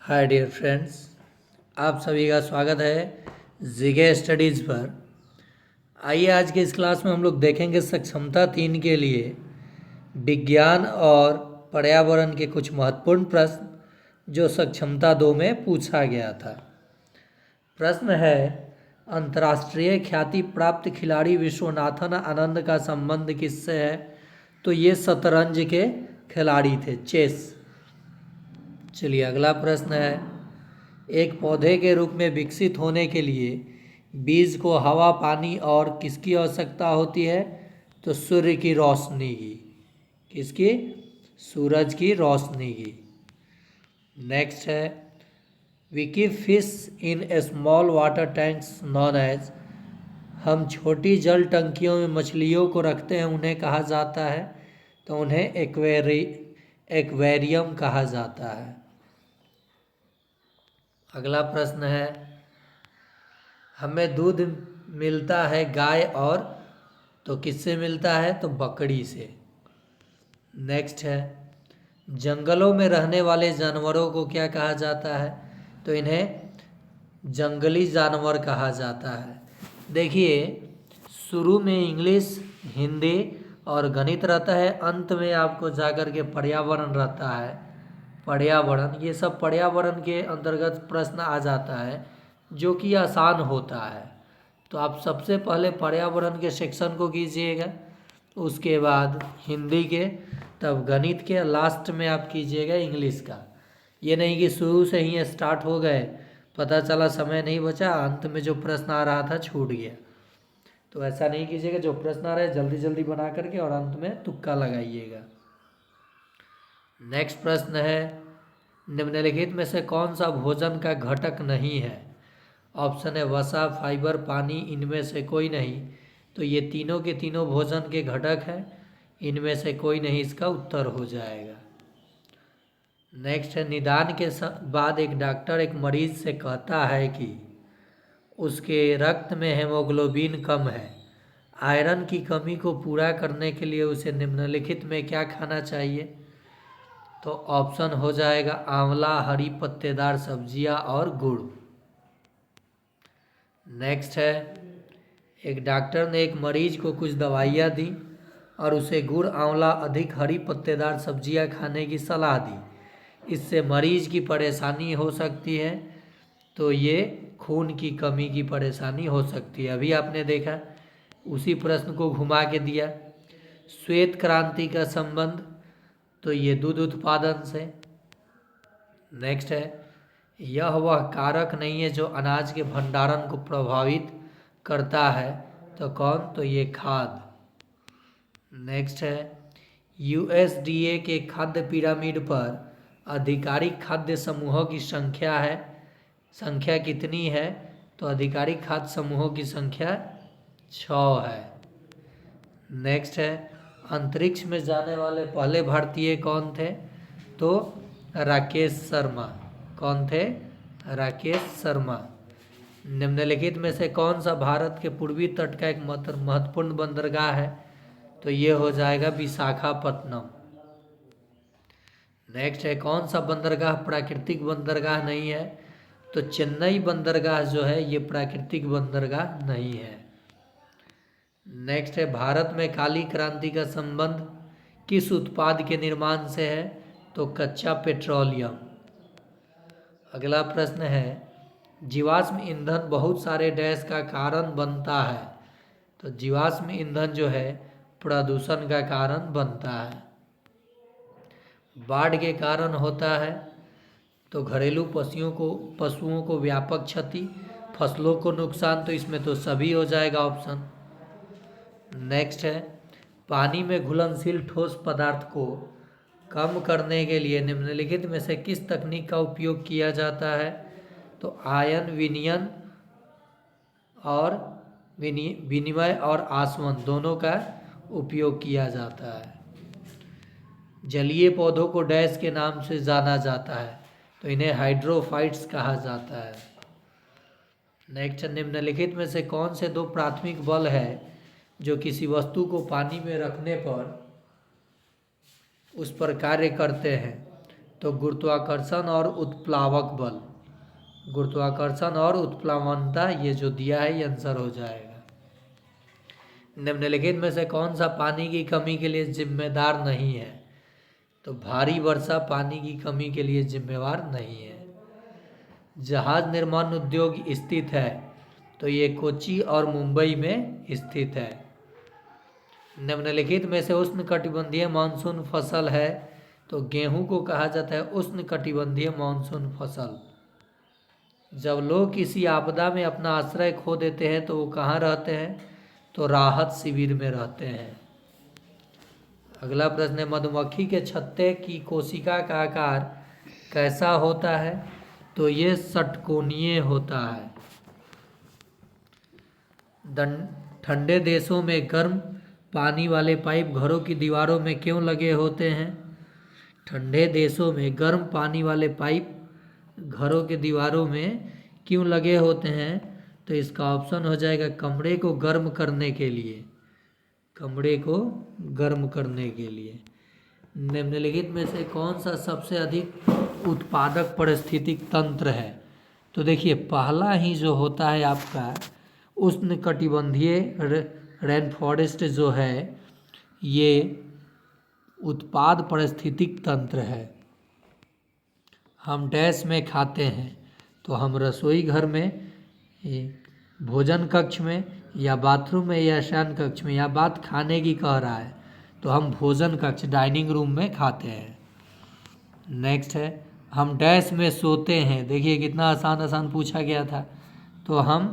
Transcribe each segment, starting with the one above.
Hi dear friends, आप सभी का स्वागत है जीके स्टडीज़ पर। आइए आज के इस क्लास में हम लोग देखेंगे सक्षमता 3 के लिए विज्ञान और पर्यावरण के कुछ महत्वपूर्ण प्रश्न जो सक्षमता 2 में पूछा गया था। प्रश्न है, अंतर्राष्ट्रीय ख्याति प्राप्त खिलाड़ी विश्वनाथन आनंद का संबंध किससे है? तो ये शतरंज के खिलाड़ी थे, चेस। चलिए अगला प्रश्न है, एक पौधे के रूप में विकसित होने के लिए बीज को हवा, पानी और किसकी आवश्यकता होती है? तो सूर्य की रोशनी की। किसकी? सूरज की रोशनी की। नेक्स्ट है, we keep fish in a small water tanks non age. हम छोटी जल टंकियों में मछलियों को रखते हैं, उन्हें कहा जाता है? तो उन्हें एक्वेरियम कहा जाता है। अगला प्रश्न है, हमें दूध मिलता है गाय और तो किससे मिलता है? तो बकरी से। नेक्स्ट है, जंगलों में रहने वाले जानवरों को क्या कहा जाता है? तो इन्हें जंगली जानवर कहा जाता है। देखिए, शुरू में इंग्लिश, हिंदी और गणित रहता है, अंत में आपको जाकर के पर्यावरण रहता है। पर्यावरण, ये सब पर्यावरण के अंतर्गत प्रश्न आ जाता है जो कि आसान होता है। तो आप सबसे पहले पर्यावरण के सेक्शन को कीजिएगा, उसके बाद हिंदी के, तब गणित के, लास्ट में आप कीजिएगा इंग्लिश का। ये नहीं कि शुरू से ही स्टार्ट हो गए, पता चला समय नहीं बचा, अंत में जो प्रश्न आ रहा था छूट गया। तो ऐसा नहीं कीजिएगा, जो प्रश्न आ रहा है जल्दी जल्दी बना करके और अंत में तुक्का लगाइएगा। नेक्स्ट प्रश्न है, निम्नलिखित में से कौन सा भोजन का घटक नहीं है? ऑप्शन है वसा, फाइबर, पानी, इनमें से कोई नहीं। तो ये तीनों के तीनों भोजन के घटक हैं, इनमें से कोई नहीं इसका उत्तर हो जाएगा। नेक्स्ट है, निदान के बाद एक डॉक्टर एक मरीज से कहता है कि उसके रक्त में हेमोग्लोबिन कम है। आयरन की कमी को पूरा करने के लिए उसे निम्नलिखित में क्या खाना चाहिए? तो ऑप्शन हो जाएगा आंवला, हरी पत्तेदार सब्जियां और गुड़। नेक्स्ट है, एक डॉक्टर ने एक मरीज को कुछ दवाइयाँ दी और उसे गुड़, आंवला, अधिक हरी पत्तेदार सब्जियां खाने की सलाह दी। इससे मरीज की परेशानी हो सकती है, तो ये खून की कमी की परेशानी हो सकती है। अभी आपने देखा, उसी प्रश्न को घुमा के दिया। श्वेत क्रांति का संबंध, तो ये दूध उत्पादन से। नेक्स्ट है, यह वह कारक नहीं है जो अनाज के भंडारण को प्रभावित करता है। तो कौन? तो ये खाद। नेक्स्ट है, यूएसडीए के खाद्य पिरामिड पर आधिकारिक खाद्य समूहों की संख्या कितनी है? तो आधिकारिक खाद्य समूहों की संख्या 6 है। नेक्स्ट है, अंतरिक्ष में जाने वाले पहले भारतीय कौन थे? तो राकेश शर्मा। कौन थे? राकेश शर्मा। निम्नलिखित में से कौन सा भारत के पूर्वी तट का एक महत्वपूर्ण बंदरगाह है? तो ये हो जाएगा विशाखापत्तनम। नेक्स्ट है, कौन सा बंदरगाह प्राकृतिक बंदरगाह नहीं है? तो चेन्नई बंदरगाह जो है ये प्राकृतिक बंदरगाह नहीं है। नेक्स्ट है, भारत में काली क्रांति का संबंध किस उत्पाद के निर्माण से है? तो कच्चा पेट्रोलियम। अगला प्रश्न है, जीवाश्म ईंधन बहुत सारे डैश का कारण बनता है। तो जीवाश्म ईंधन जो है प्रदूषण का कारण बनता है। बाढ़ के कारण होता है तो घरेलू पशुओं को व्यापक क्षति, फसलों को नुकसान, तो इसमें तो सभी हो जाएगा ऑप्शन। नेक्स्ट है, पानी में घुलनशील ठोस पदार्थ को कम करने के लिए निम्नलिखित में से किस तकनीक का उपयोग किया जाता है? तो आयन विनिमय और आसवन दोनों का उपयोग किया जाता है। जलीय पौधों को डैश के नाम से जाना जाता है, तो इन्हें हाइड्रोफाइट्स कहा जाता है। नेक्स्ट, निम्नलिखित में से कौन से दो प्राथमिक बल है जो किसी वस्तु को पानी में रखने पर उस पर कार्य करते हैं? तो गुरुत्वाकर्षण और उत्प्लावक बल, गुरुत्वाकर्षण और उत्प्लावनता, ये जो दिया है ये आंसर हो जाएगा। निम्नलिखित में से कौन सा पानी की कमी के लिए जिम्मेदार नहीं है? तो भारी वर्षा पानी की कमी के लिए जिम्मेवार नहीं है। जहाज निर्माण उद्योग स्थित है, तो ये कोच्चि और मुंबई में स्थित है। निम्नलिखित में से उष्णकटिबंधीय मानसून फसल है, तो गेहूं को कहा जाता है उष्णकटिबंधीय मानसून फसल। जब लोग किसी आपदा में अपना आश्रय खो देते हैं तो वो कहाँ रहते हैं? तो राहत शिविर में रहते हैं। अगला प्रश्न है, मधुमक्खी के छत्ते की कोशिका का आकार कैसा होता है? तो ये षटकोणीय होता है। ठंडे देशों में गर्म पानी वाले पाइप घरों की दीवारों में क्यों लगे होते हैं? ठंडे देशों में गर्म पानी वाले पाइप घरों के दीवारों में क्यों लगे होते हैं? तो इसका ऑप्शन हो जाएगा कमरे को गर्म करने के लिए, कमरे को गर्म करने के लिए। निम्नलिखित में से कौन सा सबसे अधिक उत्पादक पारिस्थितिक तंत्र है? तो देखिए पहला ही जो होता है आपका उष्णकटिबंधीय रेन फॉरेस्ट जो है ये उत्पाद पारिस्थितिक तंत्र है। हम डैश में खाते हैं, तो हम रसोई घर में, भोजन कक्ष में, या बाथरूम में, या शयन कक्ष में, या बात खाने की कह रहा है तो हम भोजन कक्ष डाइनिंग रूम में खाते हैं। नेक्स्ट है, हम डैश में सोते हैं। देखिए कितना आसान आसान पूछा गया था। तो हम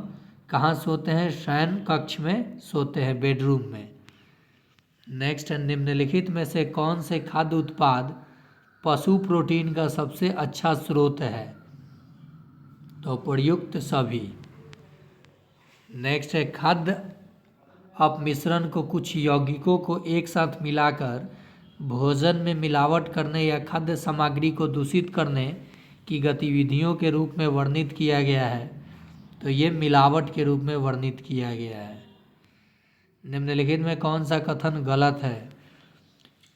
कहाँ सोते हैं? शयन कक्ष में सोते हैं, बेडरूम में। नेक्स्ट है, निम्नलिखित में से कौन से खाद्य उत्पाद पशु प्रोटीन का सबसे अच्छा स्रोत है? तो प्रयुक्त सभी। नेक्स्ट है, खाद्य अपमिश्रण को कुछ यौगिकों को एक साथ मिलाकर भोजन में मिलावट करने या खाद्य सामग्री को दूषित करने की गतिविधियों के रूप में वर्णित किया गया है। तो ये मिलावट के रूप में वर्णित किया गया है। निम्नलिखित में कौन सा कथन गलत है?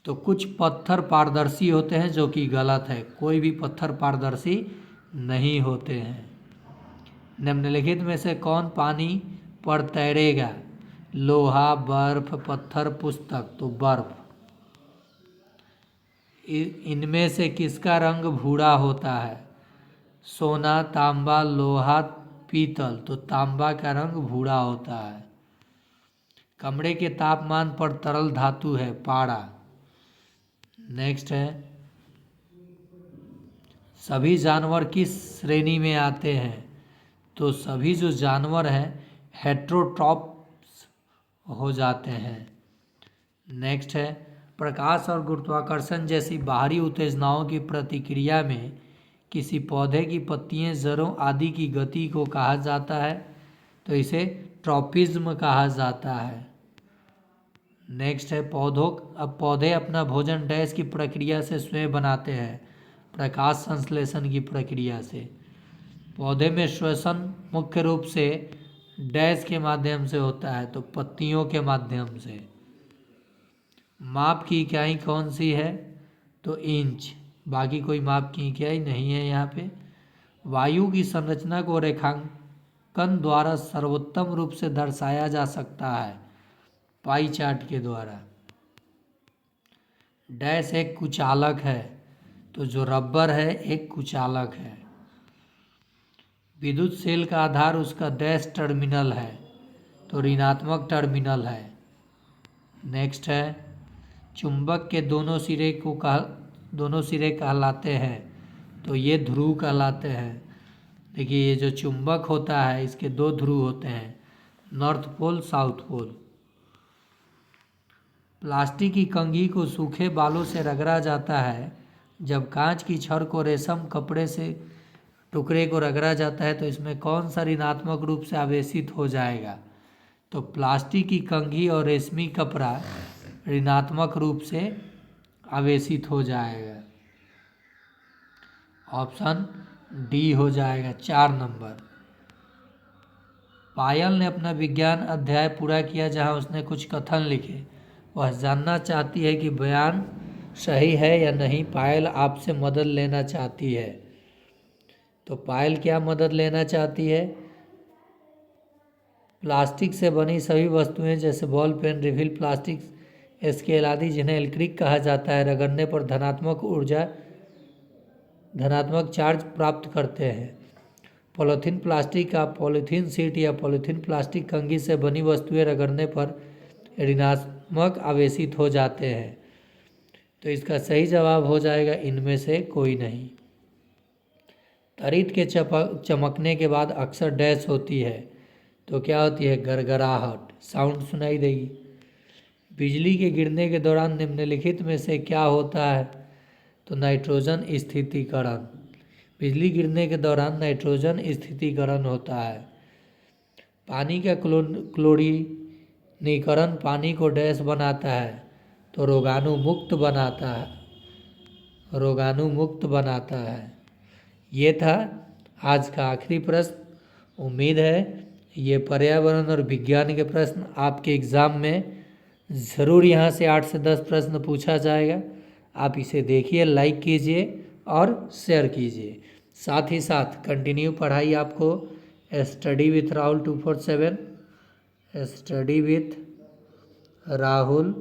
तो कुछ पत्थर पारदर्शी होते हैं, जो कि गलत है। कोई भी पत्थर पारदर्शी नहीं होते हैं। निम्नलिखित में से कौन पानी पर तैरेगा? लोहा, बर्फ, पत्थर, पुस्तक। तो बर्फ। इनमें से किसका रंग भूरा होता है? सोना, तांबा, लोहा, पीतल। तो तांबा का रंग भूरा होता है। कमरे के तापमान पर तरल धातु है पारा। नेक्स्ट है, सभी जानवर किस श्रेणी में आते हैं? तो सभी जो जानवर हैं हेट्रोट्रॉप्स हो जाते हैं। नेक्स्ट है, प्रकाश और गुरुत्वाकर्षण जैसी बाहरी उत्तेजनाओं की प्रतिक्रिया में किसी पौधे की पत्तियां, जड़ों आदि की गति को कहा जाता है। तो इसे ट्रॉपिज्म कहा जाता है। नेक्स्ट है, पौधे अपना भोजन डैश की प्रक्रिया से स्वयं बनाते हैं? प्रकाश संश्लेषण की प्रक्रिया से। पौधे में श्वसन मुख्य रूप से डैश के माध्यम से होता है, तो पत्तियों के माध्यम से। माप की इकाई कौन सी है? तो इंच। बाकी कोई माप की इकाई नहीं है यहाँ पे। वायु की संरचना को रेखांकन द्वारा सर्वोत्तम रूप से दर्शाया जा सकता है, पाई चार्ट के द्वारा। डैश एक कुचालक है, तो जो रबर है एक कुचालक है। विद्युत सेल का आधार उसका डैश टर्मिनल है, तो ऋणात्मक टर्मिनल है। नेक्स्ट है, चुंबक के दोनों सिरे कहलाते हैं, तो ये ध्रुव कहलाते हैं। देखिए ये जो चुंबक होता है इसके दो ध्रुव होते हैं, north pole, south pole. Plastic की कंघी को सूखे बालों से रगड़ा जाता है। जब कांच की छड़ को रेशम कपड़े से टुकड़े को रगड़ा जाता है तो इसमें कौन सा ऋणात्मक रूप से आवेशित हो जाएगा? तो प्लास्टिक की कंघी और रेशमी कपड़ा ऋणात्मक रूप से आवेशित हो जाएगा। ऑप्शन डी हो जाएगा 4 नंबर। पायल ने अपना विज्ञान अध्याय पूरा किया जहां उसने कुछ कथन लिखे। वह जानना चाहती है कि बयान सही है या नहीं, पायल आपसे मदद लेना चाहती है। तो पायल क्या मदद लेना चाहती है? प्लास्टिक से बनी सभी वस्तुएं जैसे ball pen, refill, plastic scale आदि, जिन्हें इलेक्ट्रिक कहा जाता है, रगड़ने पर धनात्मक चार्ज प्राप्त करते हैं। पॉलीथीन प्लास्टिक का पॉलीथीन सीट या पॉलीथीन प्लास्टिक कंघी से बनी वस्तुएं रगड़ने पर ऋणात्मक आवेशित हो जाते हैं। तो इसका सही जवाब हो जाएगा इनमें से कोई नहीं। तरित के चमकने के बाद अक्सर डैश होती है, तो क्या होती है? गड़गड़ाहट, साउंड सुनाई देगी। बिजली के गिरने के दौरान निम्नलिखित में से क्या होता है? तो नाइट्रोजन स्थितीकरण। बिजली गिरने के दौरान नाइट्रोजन स्थितीकरण होता है। पानी का क्लोरीनीकरण पानी को डैश बनाता है, तो रोगाणुमुक्त बनाता है। ये था आज का आखिरी प्रश्न। उम्मीद है ये पर्यावरण और विज्ञान के प्रश्न आपके एग्ज़ाम में ज़रूर यहाँ से 8 से 10 प्रश्न पूछा जाएगा। आप इसे देखिए, लाइक कीजिए और शेयर कीजिए। साथ ही साथ कंटिन्यू पढ़ाई आपको study with Rahul 247 study with Rahul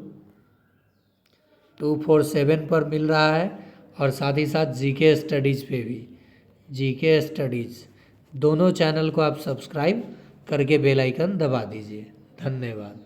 247 पर मिल रहा है, और साथ ही साथ जीके स्टडीज़ पे भी। जीके स्टडीज़ दोनों चैनल को आप सब्सक्राइब करके बेल आइकन दबा दीजिए। धन्यवाद।